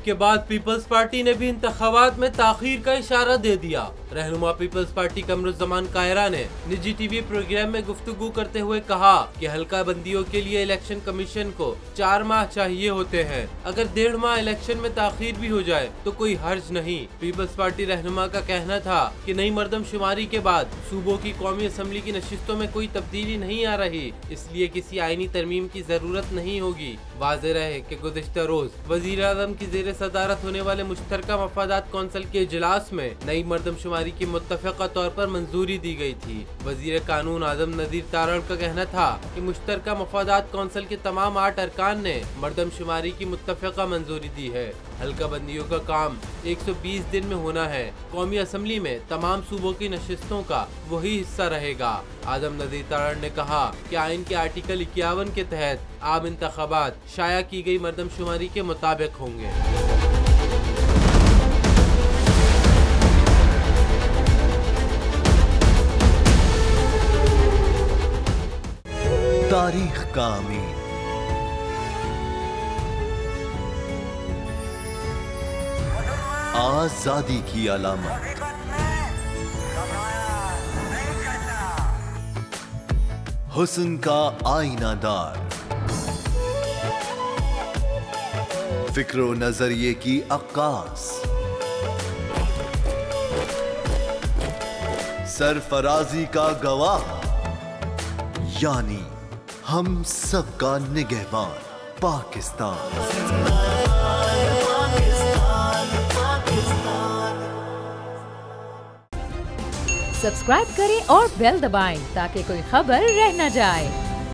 के बाद peoples party ने भी इंतखाबात में ताखीर का इशारा दे दिया। रहनुमा पीपल्स पार्टी कमरुज़्ज़मान कायरा ने निजी टीवी प्रोग्राम में गुफ्तगू करते हुए कहा कि हल्का बंदियों के लिए इलेक्शन कमीशन को 4 माह चाहिए होते हैं। अगर 1.5 माह इलेक्शन में ताखीर भी हो जाए तो कोई हर्ज नहीं। पीपल्स पार्टी रहनुमा का कहना था कि नई मर्दमशुमारी के बाद सूबों की कौमी असम्बली की नशिस्तों में कोई तब्दीली नहीं आ रही, इसलिए किसी आईनी तरमीम की जरूरत नहीं होगी। वाज़ेह रहे कि गुज़िश्ता रोज वज़ीर आज़म की ज़ेर सदारत होने वाले मुश्तरका मफादात कौंसिल के इजलास में नई मर्दमशुमारी की मुत्तफ़क़ा तौर पर मंजूरी दी गई थी। वज़ीर कानून आज़म नज़ीर तारण का कहना था कि मुश्तरका मफादात कौंसिल के तमाम 8 अरकान ने मर्दमशुमारी की मुत्तफ़क़ा मंजूरी दी है। हल्का बंदियों का काम 120 दिन में होना है। कौमी असम्बली में तमाम सूबों की नशिस्तों का वही हिस्सा रहेगा। आज़म नज़ीर तारण ने कहा कि आइन के आर्टिकल 51 के तहत आम इंतखाबात शाया की गई मर्दमशुमारी के मुताबिक होंगे। तारीख का अमीर आजादी की अलामत, हुस्न का आईनादार, फिक्रो नजरिए की अक्कास, सरफराजी का गवाह, यानी हम सबका निगहबान पाकिस्तान। सब्सक्राइब करें और बेल दबाएं ताकि कोई खबर रह न जाए।